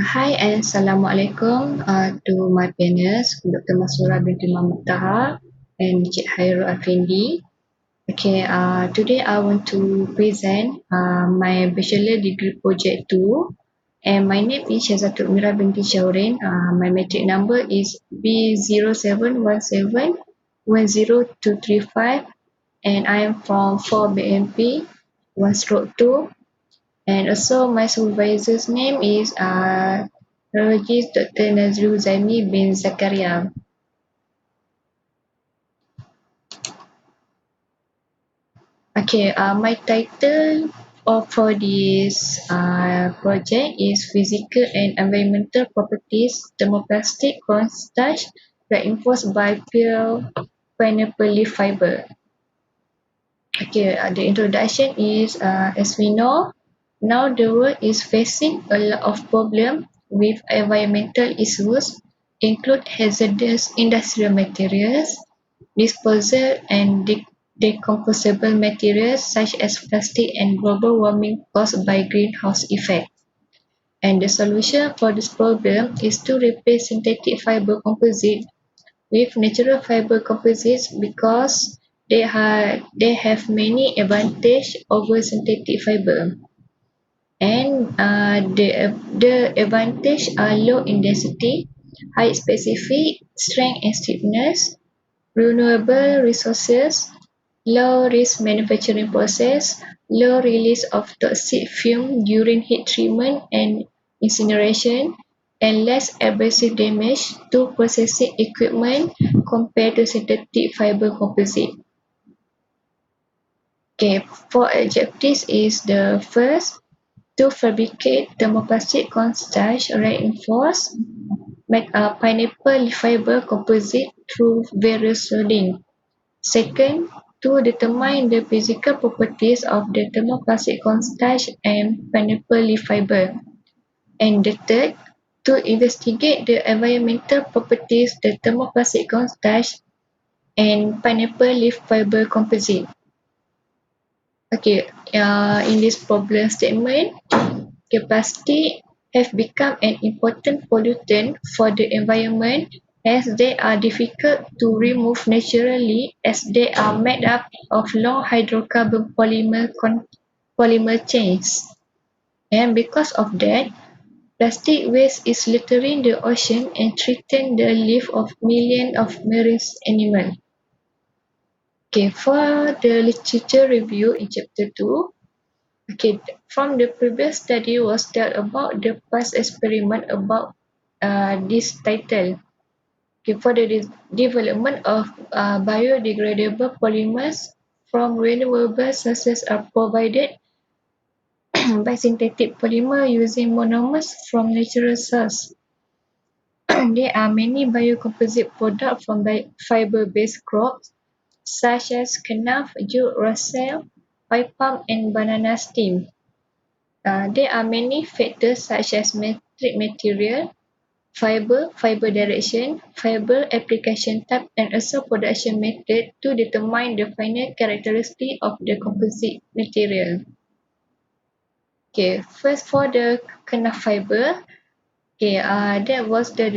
Hi and Assalamualaikum to my panelists, Dr. Masura Binti Muhammad Taha and Cik Hairul Afindi. Okay, today I want to present my bachelor degree project 2, and my name is Shazatul Umirah Binti Shahurin. My matric number is B0717102235, and I am from 4 BMP 1/2. And also my supervisor's name is Neurologist Dr. Nazrul Zaimi bin Zakaria. Okay, my title for this project is Physical and Environmental Properties Thermoplastic Cornstarch Reinforced by Pure Pineapple Leaf Fiber. Okay, the introduction is as we know, now the world is facing a lot of problems with environmental issues, include hazardous industrial materials, disposal and decomposable materials such as plastic, and global warming caused by greenhouse effect. And the solution for this problem is to replace synthetic fiber composite with natural fiber composites because they have many advantage over synthetic fiber. And the advantage are low in density, high specific strength and stiffness, renewable resources, low risk manufacturing process, low release of toxic fume during heat treatment and incineration, and less abrasive damage to processing equipment compared to synthetic fiber composite. Okay, four objectives is the first, to fabricate thermoplastic cornstarch reinforced pineapple fiber composite through various loading. Second, to determine the physical properties of the thermoplastic cornstarch and pineapple leaf fiber. And the third, to investigate the environmental properties of the thermoplastic cornstarch and pineapple leaf fiber composite. Okay, in this problem statement, plastic have become an important pollutant for the environment as they are difficult to remove naturally as they are made up of long hydrocarbon polymer chains. And because of that, plastic waste is littering the ocean and threatening the life of millions of marine animals. Okay, for the literature review in chapter 2, okay, from the previous study was that about the past experiment about this title. Okay, for the development of biodegradable polymers from renewable sources are provided by synthetic polymer using monomers from natural source. There are many biocomposite products from fiber-based crops such as kenaf, jute, roselle, pine palm, and banana stem. There are many factors such as metric material, fiber direction, fiber application type, and also production method to determine the final characteristic of the composite material. Okay, first for the kenaf fiber, okay, that was the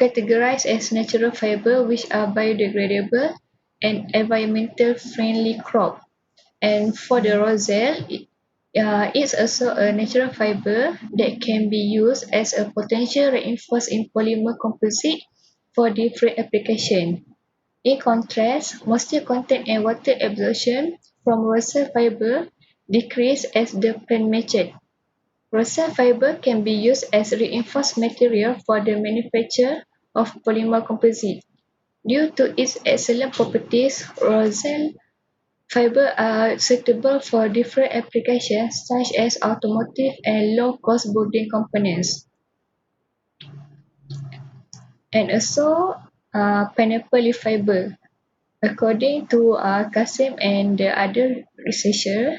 categorized as natural fiber which are biodegradable and environmental friendly crop. And for the roselle, it's also a natural fiber that can be used as a potential reinforced in polymer composite for different applications. In contrast, moisture content and water absorption from roselle fiber decrease as the plant matured. Roselle fiber can be used as reinforced material for the manufacture of polymer composite. Due to its excellent properties, roselle fiber are suitable for different applications such as automotive and low-cost building components. And also pineapple leaf fiber. According to Kasim and the other researchers,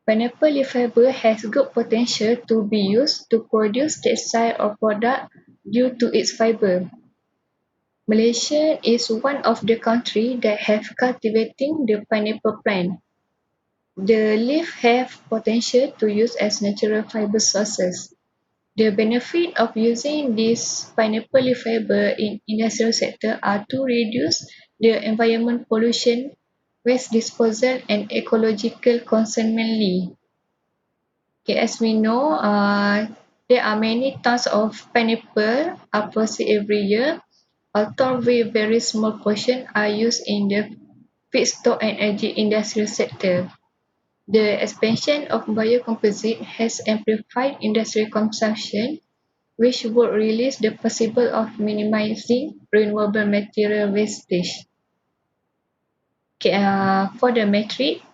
pineapple leaf fiber has good potential to be used to produce textile or product due to its fiber. Malaysia is one of the countries that have cultivating the pineapple plant. The leaf have potential to use as natural fiber sources. The benefit of using this pineapple leaf fiber in industrial sector are to reduce the environment pollution, waste disposal and ecological concern mainly. Okay, as we know, there are many tons of pineapple are processed every year, although very small portion are used in the feedstock and energy industrial sector. The expansion of biocomposite has amplified industrial consumption, which would release the possible of minimizing renewable material wastage. Okay, for the metric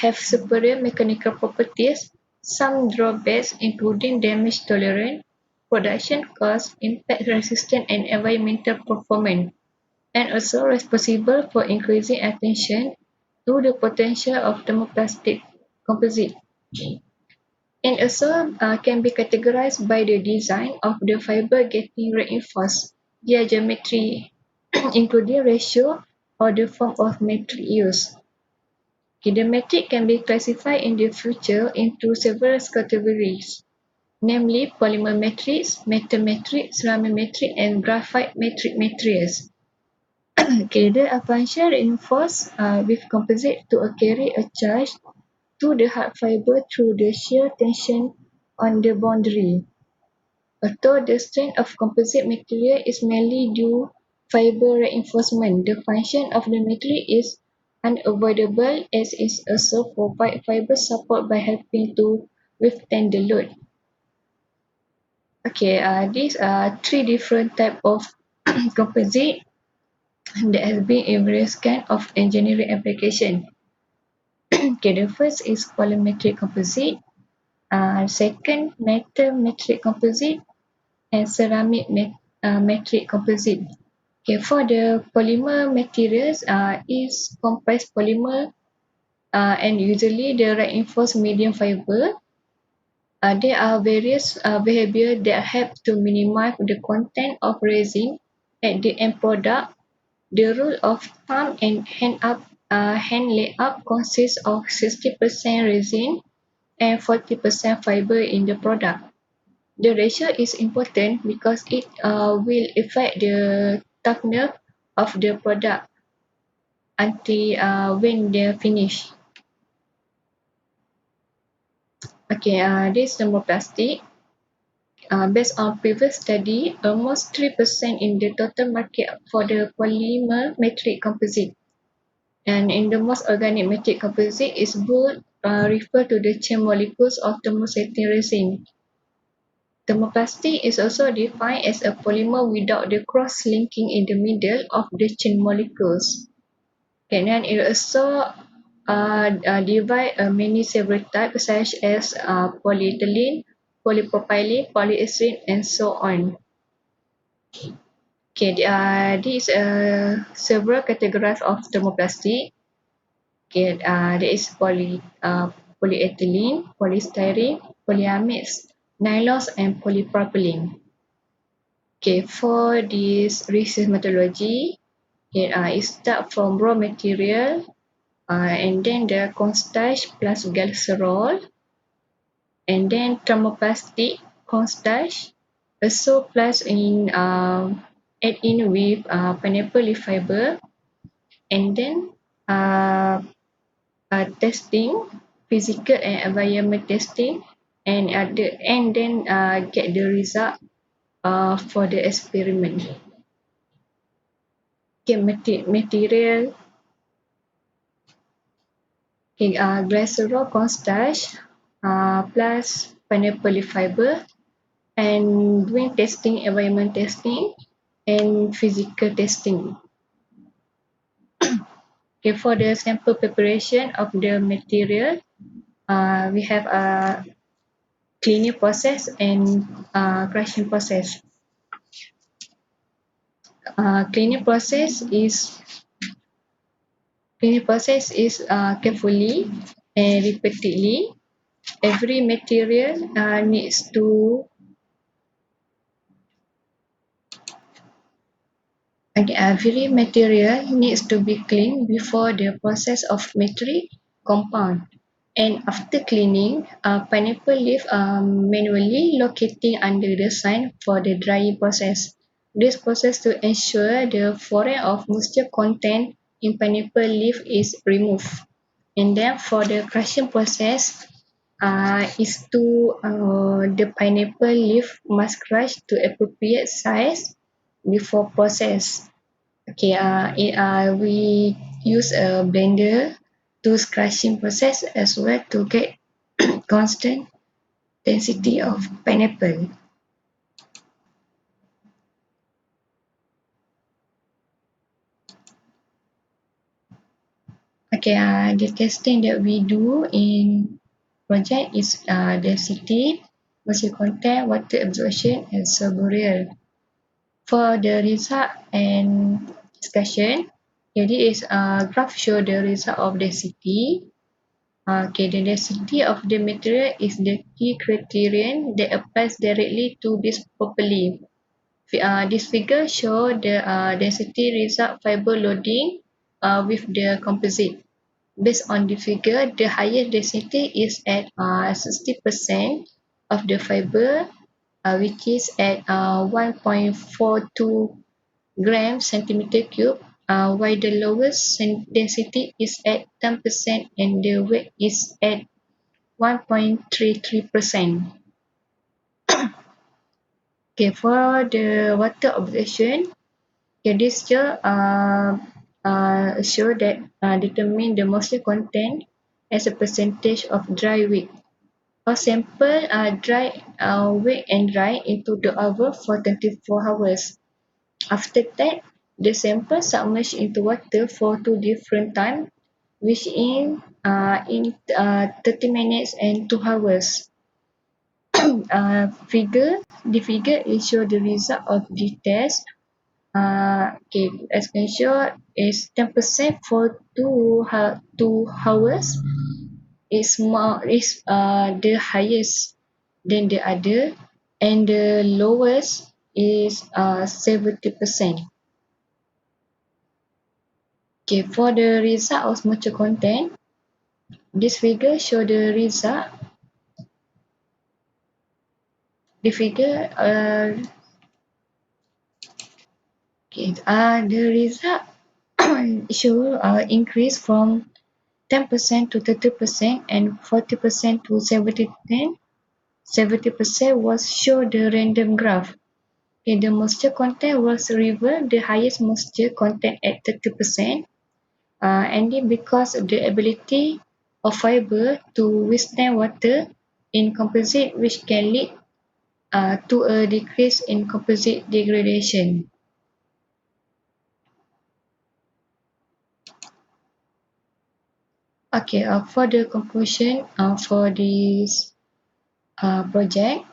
have superior mechanical properties, some drawbacks including damage tolerant, production cost, impact resistant and environmental performance, and also responsible for increasing attention to the potential of thermoplastic composite. And also can be categorized by the design of the fiber getting reinforced via geometry, including ratio or the form of metric used. Okay, the metric can be classified in the future into several categories, namely polymer matrix, metal matrix, ceramic matrix, and graphite matrix materials. Okay, the function reinforced with composite to carry a charge to the hard fiber through the shear tension on the boundary. Although the strength of composite material is mainly due fiber reinforcement, the function of the material is unavoidable as it also provides fiber support by helping to withstand the load. Okay, these are three different types of composite that has been in various kind of engineering application. Okay, the first is polymetric composite, second metal metric composite, and ceramic metric composite. Okay, for the polymer materials, is compressed polymer and usually the reinforced medium fiber. There are various behaviors that help to minimize the content of resin at the end product. The rule of thumb and hand layout consists of 60% resin and 40% fiber in the product. The ratio is important because it will affect the toughness of the product until when they're finished. Okay, this thermoplastic. Based on previous study, almost 3% in the total market for the polymer metric composite. And in the most organic metric composite is both refer to the chain molecules of thermosetting resin. Thermoplastic is also defined as a polymer without the cross-linking in the middle of the chain molecules. And then it also divide many several types such as polyethylene, polypropylene, polyester, and so on. Okay, these several categories of thermoplastic. Okay, there is polyethylene, polystyrene, polyamides, nylons, and polypropylene. Okay, for this research methodology, it start from raw material, and then the cornstarch plus glycerol, and then thermoplastic cornstarch, also plus in add in with pineapple leaf fiber, and then uh, testing, physical and environment testing, and then get the result for the experiment. Okay, material. Okay, glycerol cornstarch plus pineapple leaf fiber, and doing testing, environment testing, and physical testing. Okay, for the sample preparation of the material, we have a cleaning process and crushing process. Cleaning process is carefully and repeatedly. Every material needs to every material needs to be cleaned before the process of metric compound, And after cleaning, pineapple leaf are manually locating under the sun for the drying process. This process to ensure the foreign of moisture content in pineapple leaf is removed. And then for the crushing process, is to the pineapple leaf must crush to appropriate size before process. Okay, we use a blender to crushing process as well to get constant density of pineapple. Okay, the testing that we do in project is density, moisture content, water absorption, and Shahurin. For the result and discussion, here is a graph show the result of density. Okay, the density of the material is the key criterion that applies directly to this properly. This figure show the density result fiber loading with the composite. Based on the figure, the highest density is at 60% of the fiber, which is at 1.42 grams centimeter cube, while the lowest density is at 10% and the weight is at 1.33%. Okay, for the water absorption, okay, this show that determine the moisture content as a percentage of dry weight. For sample, dry wet and dry into the oven for 24 hours. After that, the sample submerged into water for 2 different times, which in 30 minutes and 2 hours. The figure is show the result of the test. Okay, as can show is 10% for 2 hours is the highest than the other, and the lowest is 70%. Okay, for the result of moisture content, this figure show the result. The figure the result show increase from 10% to 30% and 40% to 70%. 70% was show the random graph. Okay, the moisture content was revealed the highest moisture content at 30%, and it because of the ability of fiber to withstand water in composite, which can lead to a decrease in composite degradation. Okay, for the conclusion for this project,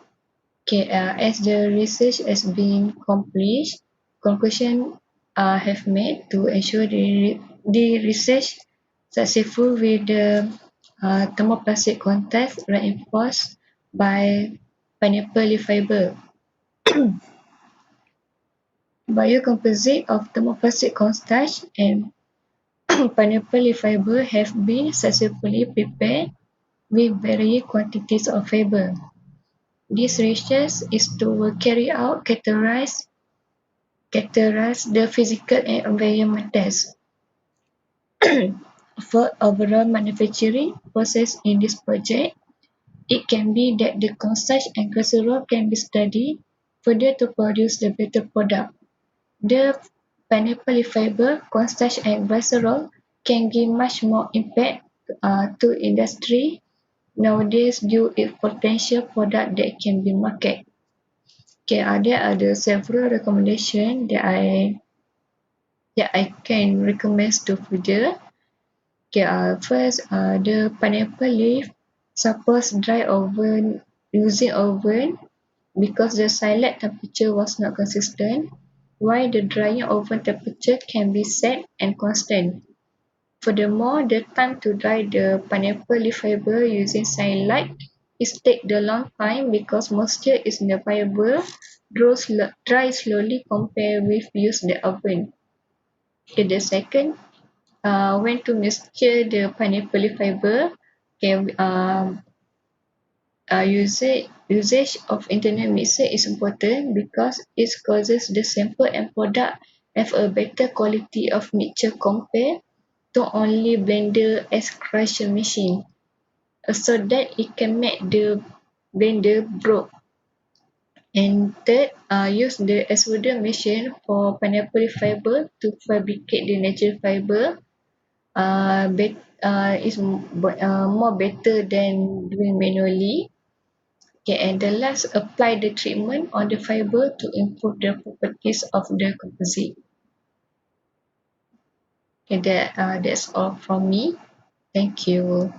okay, as the research has been accomplished, conclusion have made to ensure the research successful with the thermoplastic contact reinforced by pineapple leaf fiber. Biocomposite of thermoplastic cornstarch and pineapple leaf fiber have been successfully prepared with varying quantities of fiber. This research is to carry out characterize the physical and environment test. For overall manufacturing process in this project, it can be that the cornstarch and glycerol can be studied further to produce the better product. The pineapple fiber, cornstarch and glycerol can give much more impact to industry nowadays due to potential product that can be marketed. Okay, there are the several recommendations that I can recommend to further. Okay, first, the pineapple leaf suppose dry oven using oven because the silent temperature was not consistent, while the drying oven temperature can be set and constant. Furthermore, the time to dry the pineapple leaf fiber using sunlight is take the long time because moisture is in the fiber dry slowly compared with use the oven. Okay, the second, when to mixture the pineapple leaf fiber. Okay, usage of internet mixer is important because it causes the sample and product have a better quality of mixture compared to only blender as crusher machine, so that it can make the blender broke. And third, use the extruder machine for pineapple fiber to fabricate the natural fiber. Is more better than doing manually. Okay, and the last, apply the treatment on the fiber to improve the properties of the composite. Okay, that's all from me. Thank you.